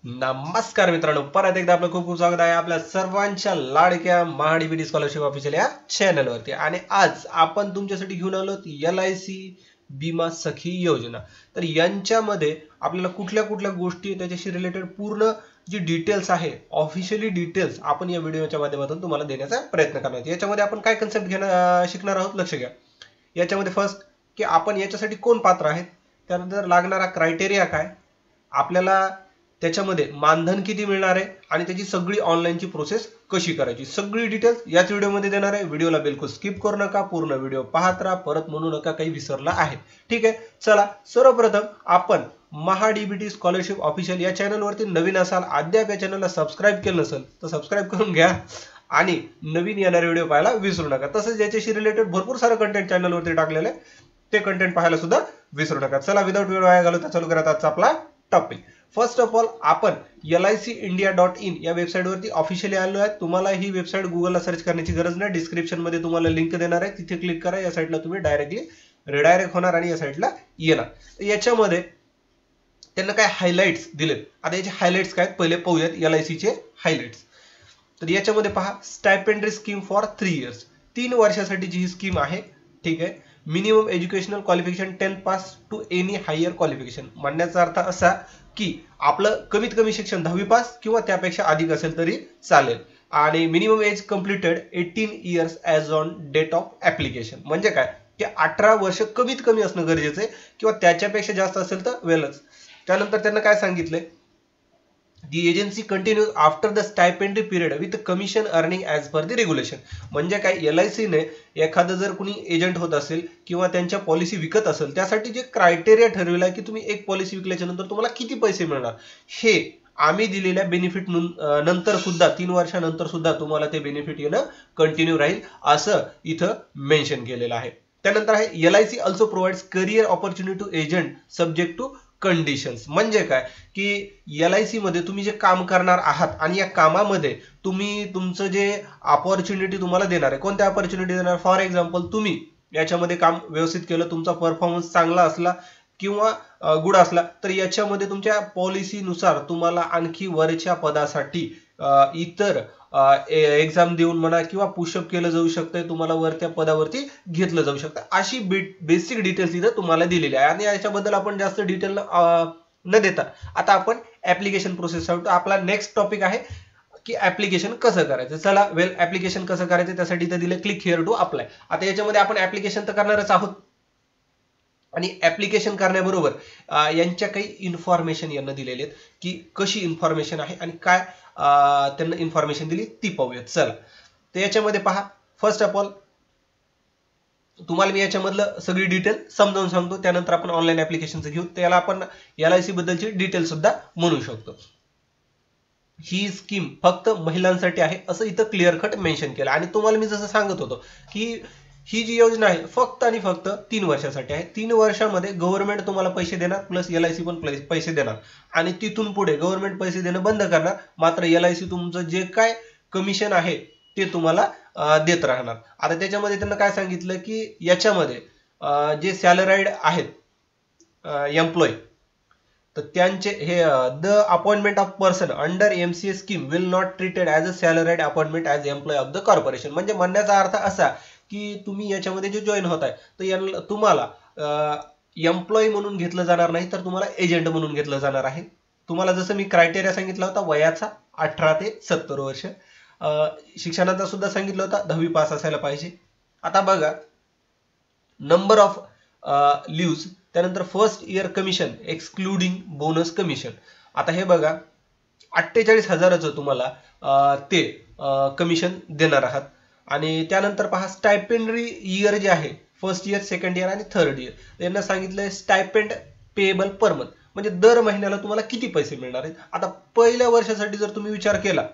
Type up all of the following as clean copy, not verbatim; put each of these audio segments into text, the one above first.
नमस्कार मित्रांनो, परत एकदा आपलं खूप खूप स्वागत आहे आपल्या सर्वांच्या लाडक्या महाडीबीटी स्कॉलरशिप ऑफिशियल या चॅनलवरती। आणि आज आपण तुमच्यासाठी घेऊन आलो LIC बीमा सखी योजना। तर यांच्यामध्ये आपल्याला कुठल्या कुठल्या गोष्टी त्याच्याशी रिलेटेड पूर्ण जी डिटेल्स आहे, ऑफिशियली डिटेल्स आपण या व्हिडिओच्या माध्यमातून तुम्हाला देण्याचा प्रयत्न करणार आहोत। याच्यामध्ये आपण काय कन्सेप्ट शिकणार आहोत, लक्ष घ्या। याच्यामध्ये फर्स्ट की आपण याच्यासाठी कोण पात्र आहेत, त्यानंतर लागणारा क्रायटेरिया काय, आपल्याला त्याच्यामध्ये मानधन किती मिळणार आहे आणि त्याची सगळी ऑनलाईनची प्रोसेस कशी करायची, सगळी डिटेल्स याच व्हिडिओमध्ये देणार आहे। व्हिडिओला बिलकुल स्किप करू नका, पूर्ण व्हिडिओ पाहत राहा, परत म्हणू नका काही विसरला आहे। ठीक आहे, चला सर्वप्रथम आपण महाडीबीटी स्कॉलरशिप ऑफिशियल या चॅनलवरती नवीन असाल, अद्याप या चॅनलला सबस्क्राईब केलं नसेल तर सबस्क्राईब करून घ्या आणि नवीन येणारे व्हिडिओ पाहायला विसरू नका। तसंच याच्याशी रिलेटेड भरपूर सारं कंटेंट चॅनलवरती टाकलेलं आहे, ते कंटेंट पाहायला सुद्धा विसरू नका। चला विदाउट वेळ वाया घालवता चालू करा आजचा आपला टॉपिक। फर्स्ट ऑफ ऑल आपण LICindia.in या वेबसाईटवरती ऑफिशियली आलो आहे। तुम्हाला ही वेबसाईट गुगलला सर्च करण्याची गरज नाही, डिस्क्रिप्शन मध्ये तुम्हाला लिंक देणार आहे, तिथे क्लिक करा। या साईटला तुम्ही डायरेक्टली रिडायरेक्ट होणार आणि या साईटला येणार। याच्यामध्ये त्यांना काय हायलाइट्स दिलेत, आता याचे हायलाइट्स काय पहिले पाहूयात। LICचे हायलाइट्स तर याच्यामध्ये पहा, स्टायपेंडरी स्कीम फॉर 3 इयर्स, 3 वर्षासाठीची ही स्कीम आहे। ठीक आहे, minimum educational qualification 10 pass to any higher qualification, म्हणण्याचा अर्थ असा की आपलं कमीत कमी शिक्षण 10वी पास किंवा त्यापेक्षा अधिक असेल तरी चालेल। आणि minimum age completed 18 years as on date of application, म्हणजे काय की 18 वर्ष कमीत कमी असणं गरजेचं आहे, किंवा त्याच्यापेक्षा जास्त असेल तर वेलच। त्यानंतर त्यांना काय सांगितलंय, The agency continues after the stipendary period with commission earning as per the regulation, म्हणजे काय LIC ने एखादं जर कुणी एजंट होत असेल किंवा त्यांच्या पॉलिसी विकत असेल, त्यासाठी जे क्रायटेरिया ठरवला आहे की तुम्ही एक पॉलिसी विकल्याच्या नंतर तुम्हाला किती पैसे मिळणार, हे आम्ही दिलेल्या बेनिफिट नंतर सुद्धा 3 वर्षानंतर सुद्धा तुम्हाला ते बेनिफिट येणं कंटिन्यू राहील, असं इथं मेन्शन केलेलं आहे। त्यानंतर आहे LIC also provides career opportunity to agent subject to conditions, म्हणजे काय की LIC मध्ये तुम्ही जे काम करणार आहात आणि या कामामध्ये तुम्ही तुमचं जे अपॉर्च्युनिटी तुम्हाला देणार आहे, कोणत्या अपॉर्च्युनिटी देणार, फॉर एक्झाम्पल तुम्ही याच्यामध्ये काम व्यवस्थित केलं, तुमचा परफॉर्मन्स चांगला असला किंवा गुड असला, तर याच्यामध्ये तुमच्या पॉलिसीनुसार तुम्हाला आणखी वरच्या पदासाठी इतर एक्झाम देऊन म्हणा किंवा पुशअप केलं जाऊ शकतंय, तुम्हाला वरच्या पदावरती घेतलं जाऊ शकतं, अशी बेसिक डिटेल्स इथं तुम्हाला दिलेली आहे। आणि याच्याबद्दल आपण जास्त डिटेल न देता आता आपण ऍप्लिकेशन प्रोसेस सांगतो। आपला नेक्स्ट टॉपिक आहे की ऍप्लिकेशन कसं करायचं। चला ऍप्लिकेशन कसं करायचं त्यासाठी इथं दिलं क्लिक हिअर टू अप्लाय। आता याच्यामध्ये आपण ऍप्लिकेशन तर करणारच आहोत, आणि ऍप्लिकेशन करण्याबरोबर यांच्या काही इन्फॉर्मेशन यांना दिलेले आहेत की कशी इन्फॉर्मेशन आहे आणि काय त्यांना इन्फॉर्मेशन दिली ती पाहूयात। चला तर याच्यामध्ये पहा, फर्स्ट ऑफ ऑल तुम्हाला मी याच्यामधलं सगळी डिटेल समजावून सांगतो, त्यानंतर आपण ऑनलाईन ऍप्लिकेशनचं घेऊ, त्याला आपण LIC बद्दलची डिटेल सुद्धा म्हणू शकतो। ही स्कीम फक्त महिलांसाठी आहे असं इथं क्लिअर कट मेन्शन केलं, आणि तुम्हाला मी जसं सांगत होतो की ही जी योजना आहे फक्त आणि फक्त 3 वर्षासाठी आहे। 3 वर्षामध्ये गव्हर्नमेंट तुम्हाला पैसे देणार, प्लस LIC पण पैसे देणार, आणि तिथून पुढे गव्हर्नमेंट पैसे देणं बंद करणार, मात्र LIC तुमचं जे काय कमिशन आहे ते तुम्हाला देत राहणार। आता त्याच्यामध्ये त्यांना काय सांगितलं की याच्यामध्ये जे सॅलराईड आहेत एम्प्लॉय, तर त्यांचे हे the appointment of person under MCA scheme will not treated as a salaried appointment as employ of the corporation, म्हणजे म्हणण्याचा अर्थ असा की तुम्ही याच्यामध्ये जे जॉईन होत आहे तर तुम्हाला एम्प्लॉय म्हणून घेतलं जाणार नाही, तर तुम्हाला एजंट म्हणून घेतलं जाणार आहे। तुम्हाला जसं मी क्रायटेरिया सांगितला होता वयाचा 18 ते 70 वर्ष, शिक्षणाचा सुद्धा सांगितलं होता 10वी पास असायला पाहिजे। आता बघा नंबर ऑफ लिव्स, त्यानंतर first year commission excluding bonus commission. आता हे बघा 48,000चं तुम्हाला ते कमिशन देणार आहात। आणि त्यानंतर पहा स्टायपेंडरी इयर जे आहे, फर्स्ट इयर, सेकंड इयर आणि थर्ड इयर, त्यांना सांगितलंय स्टायपेंड पेएबल पर मंथ, म्हणजे दर महिन्याला तुम्हाला किती पैसे मिळणार आहेत। आता पहिल्या वर्षासाठी जर तुम्ही विचार केला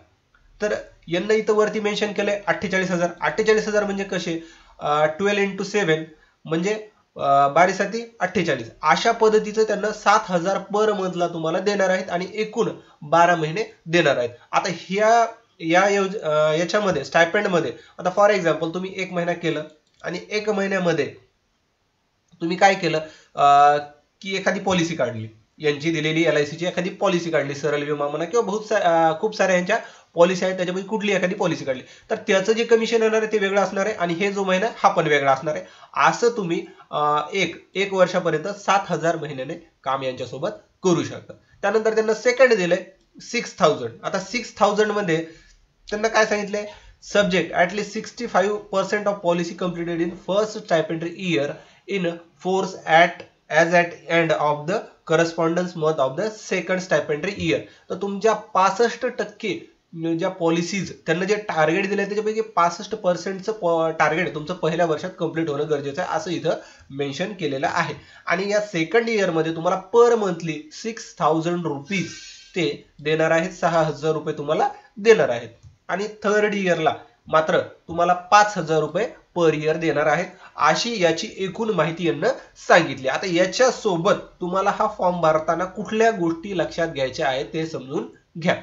तर यांना इथं वरती मेन्शन केलंय 48,000। 48,000 म्हणजे कसे, 12 × 7 म्हणजे 12×7 48, अशा पद्धतीचं त्यांना 7,000 पर मंथला तुम्हाला देणार आहेत आणि एकूण 12 महिने देणार आहेत। आता याच्यामध्ये स्टायपेंड मध्ये आता फॉर एक्झाम्पल तुम्ही 1 महिना केलं आणि 1 महिन्यामध्ये तुम्ही काय केलं की एखादी पॉलिसी काढली, यांची दिलेली LIC ची एखादी पॉलिसी काढली, सरळ विमा म्हणा किंवा खूप साऱ्या यांच्या पॉलिसी आहेत, त्याच्यापैकी कुठली एखादी पॉलिसी काढली तर त्याचं जे कमिशन येणार आहे ते वेगळं असणार आहे आणि हे जो महिना हा पण वेगळा असणार आहे. असं तुम्ही एक वर्षापर्यंत 7,000 महिन्याने काम यांच्यासोबत करू शकता. त्यानंतर त्यांना सेकंड दिलंय 6,000. आता 6,000 मध्ये त्यांना काय सांगितलंय, subject at least 65% of policy completed in first stipendiary year in force as at end of the correspondence month of the second stipendiary year. तर तुमच्या 65% ज्या पॉलिसीज त्यांना जे टार्गेट दिले त्याच्यापैकी 65%चं टार्गेट तुमचं पहिल्या वर्षात कंप्लीट होणं गरजेचं आहे असं इथं मेन्शन केलेलं आहे. आणि या सेकंड इयर मध्ये तुम्हाला पर मंथली 6,000 रुपीज ते देणार आहेत, 6,000 रुपये तुम्हाला देणार आहेत. आणि थर्ड इयरला मात्र तुम्हाला 5,000 रुपये पर इयर देणार आहेत. अशी याची एकूण माहिती यांना सांगितली. आता याच्या सोबत तुम्हाला हा फॉर्म भरताना कुठल्या गोष्टी लक्षात घ्यायच्या आहेत ते समजून घ्या.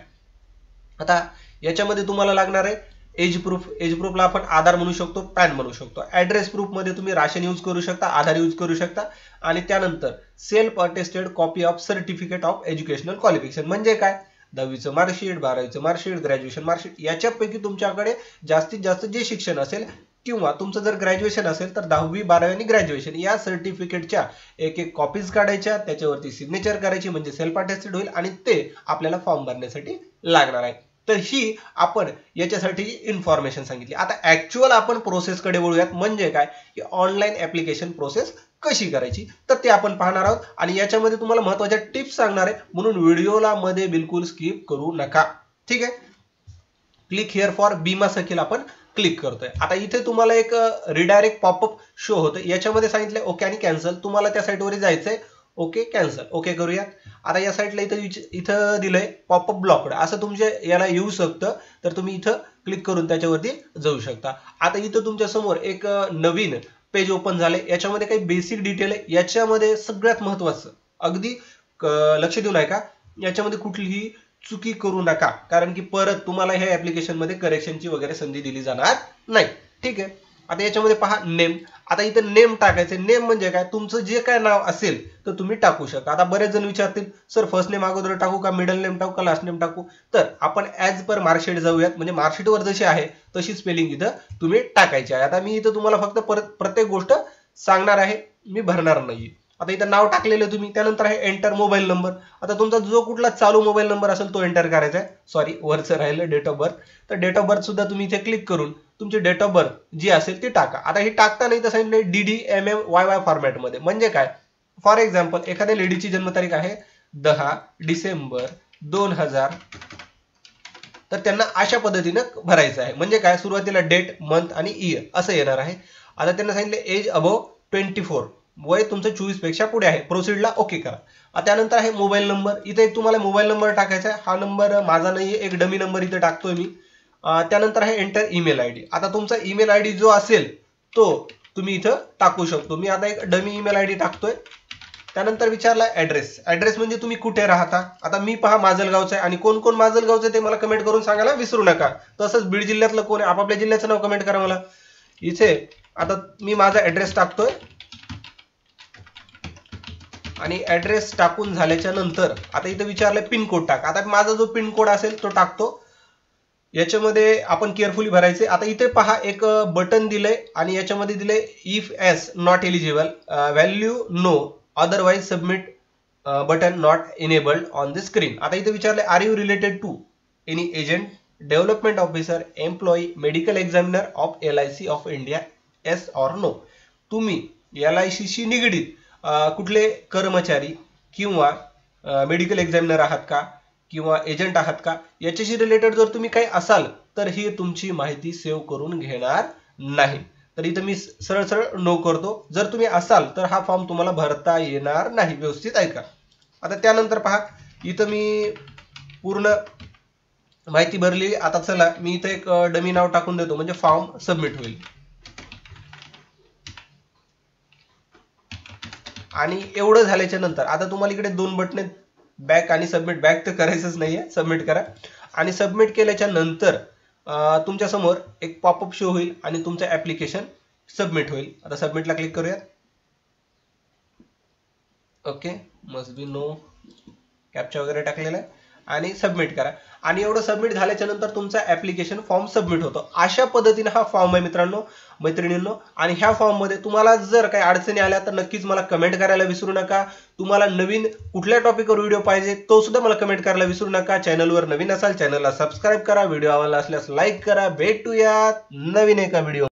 आता याच्यामध्ये तुम्हाला लागणार आहे एज प्रूफ. एज प्रूफला आपण आधार म्हणू शकतो, पॅन म्हणू शकतो. ऍड्रेस प्रूफ मध्ये तुम्ही राशन यूज करू शकता, आधार यूज करू शकता. आणि त्यानंतर self attested copy of certificate of educational qualification म्हणजे काय, 10वीचं मार्कशीट, 12वीचं मार्कशीट, ग्रॅज्युएशन मार्कशीट. याच्यापैकी तुमच्याकडे जास्तीत जास्त जे शिक्षण असेल किंवा तुमचं जर ग्रॅज्युएशन असेल तर 10वी 12वी आणि ग्रॅज्युएशन या सर्टिफिकेटच्या एक कॉपीज काढायच्या, त्याच्यावरती सिग्नेचर करायची म्हणजे सेल्फ अटेस्टेड होईल आणि ते आपल्याला फॉर्म भरण्यासाठी लागणार आहे. तर ही आपण याच्यासाठी इन्फॉर्मेशन सांगितली. आता ऍक्च्युअल आपण प्रोसेसकडे वळूयात. म्हणजे काय की ऑनलाईन ऍप्लिकेशन प्रोसेस कशी करायची तर ते आपण पाहणार आहोत आणि याच्यामध्ये तुम्हाला महत्त्वाच्या टिप्स सांगणार आहे, म्हणून व्हिडिओला मध्ये बिलकुल स्किप करू नका. ठीक आहे. क्लिक हिअर फॉर बीमा सखील आपण क्लिक करतोय. आता इथे तुम्हाला एक रिडायरेक्ट पॉपअप शो होतं. याच्यामध्ये सांगितलंय ओके आणि कॅन्सल. तुम्हाला त्या साईटवर जायचंय, ओके कॅन्सल, ओके करूयात. आता या साईटला इथं दिलंय पॉपअप ब्लॉकड असं तुमच्या याला येऊ शकतं, तर तुम्ही इथं क्लिक करून त्याच्यावरती जाऊ शकता. आता इथं तुमच्या समोर एक नवीन पेज ओपन झाले. याच्यामध्ये काही बेसिक डिटेल आहे. याच्यामध्ये सगळ्यात महत्वाचं अगदी लक्ष देऊन ऐका, याच्यामध्ये कुठलीही चुकी करू नका, कारण की परत तुम्हाला ह्या ऍप्लिकेशन मध्ये करेक्शनची वगैरे संधी दिली जाणार नाही. ठीक आहे. आता याच्यामध्ये पहा नेम. आता इथं नेम टाकायचं. नेम म्हणजे काय, तुमचं जे काय नाव असेल तर तुम्ही टाकू शकता. आता बरेच जण विचारतील सर फर्स्ट नेम अगोदर टाकू का, मिडल नेम टाकू का, लास्ट नेम टाकू. तर आपण ऍज पर मार्कशीट जाऊयात. म्हणजे मार्कशीटवर जशी आहे तशी स्पेलिंग इथं तुम्ही टाकायची आहे. आता मी इथं तुम्हाला फक्त प्रत्येक गोष्ट सांगणार आहे, मी भरणार नाही. आता इथं नाव टाकलेलं तुम्ही, त्यानंतर आहे एंटर मोबाईल नंबर. आता तुमचा जो कुठला चालू मोबाईल नंबर असेल तो एंटर करायचा आहे. सॉरी वरचं राहिलं डेट ऑफ बर्थ. तर डेट ऑफ बर्थ सुद्धा तुम्ही इथे क्लिक करून तुमची डेट ऑफ बर्थ जी असेल ती टाका. आता हे टाकताना इथं सांगितलं DDMMYY फॉर्मॅट मध्ये. म्हणजे काय, फॉर एक्झाम्पल एखाद्या लेडीची जन्मतारीख आहे 10 डिसेंबर 2000, तर त्यांना अशा पद्धतीनं भरायचं आहे. म्हणजे काय, सुरुवातीला डेट, मंथ आणि इयर असं येणार आहे. आता त्यांना सांगितलं एज अबव 24, वय तुमचं 24 पेक्षा पुढे आहे. प्रोसीडला ओके करा. त्यानंतर आहे मोबाईल नंबर. इथे एक तुम्हाला मोबाईल नंबर टाकायचा आहे. हा नंबर माझा नाहीये, एक डमी नंबर इथे टाकतोय मी. त्यानंतर आहे एंटर ईमेल आयडी. आता तुमचा ईमेल आयडी जो असेल तो तुम्ही इथं टाकू शकतो. मी आता एक डमी ईमेल आयडी टाकतोय. त्यानंतर विचारला ऍड्रेस. ऍड्रेस म्हणजे तुम्ही कुठे राहता. आता मी पहा माजलगावचं आहे आणि कोण कोण माजलगावचं आहे ते मला कमेंट करून सांगायला विसरू नका. तसंच बीड जिल्ह्यातलं कोण आहे आपापल्या जिल्ह्याचं नाव कमेंट करा मला. इथे आता मी माझा ऍड्रेस टाकतोय आणि ऍड्रेस टाकून झाल्याच्या नंतर आता इथं विचारलंय पिनकोड टाक. आता माझा जो पिनकोड असेल तो टाकतो. याच्यामध्ये आपण केअरफुली भरायचे. आता इथे पहा एक बटन दिलंय आणि याच्यामध्ये दिलंय if yes not eligible value no otherwise submit button not enabled on the screen. आता इथे विचारलंय are you related to any agent, development officer, employee, medical examiner of LIC of India, yes or no. तुम्ही LIC शी निगडीत कुठले कर्मचारी किंवा medical examiner आहात का किंवा एजंट आहात का, याच्याशी रिलेटेड जर तुम्ही काही असाल तर ही तुमची माहिती सेव्ह करून घेणार नाही. तर इथं मी सरळ सरळ नो करतो. जर तुम्ही असाल तर हा फॉर्म तुम्हाला भरता येणार नाही. व्यवस्थित ऐका. आता त्यानंतर पहा इथं मी पूर्ण माहिती भरली. आता चला मी इथं एक डमी नाव टाकून देतो म्हणजे फॉर्म सबमिट होईल. आणि एवढं झाल्याच्या नंतर आता तुम्हाला इकडे 2 बटन आहेत, बॅक आणि सबमिट. बॅक तर करायचंच नाहीये, सबमिट करा. आणि सबमिट केल्याच्या नंतर तुमच्या समोर एक पॉपअप शो होईल आणि तुमचं ऍप्लिकेशन सबमिट होईल. आता सबमिटला क्लिक करूया. Okay, must be no captcha वगैरे टाकलेला आहे आणि सबमिट करा. आणि एवढं सबमिट झाल्याच्या नंतर तुमचा ऍप्लिकेशन फॉर्म सबमिट होतो. अशा पद्धतीने हा फॉर्म आहे मित्रांनो, मैत्रिणींनो. आणि ह्या फॉर्म मध्ये तुम्हाला जर काही अडचणी आल्या तर नक्कीच मला कमेंट करायला विसरू नका. तुम्हाला नवीन कुठल्या टॉपिकवर व्हिडिओ पाहिजे तो सुद्धा मला कमेंट करायला विसरू नका. चॅनलवर नवीन असाल चॅनलला सबस्क्राईब करा, व्हिडिओ आवडला असल्यास लाईक करा. भेटूयात नवीन एका व्हिडिओ.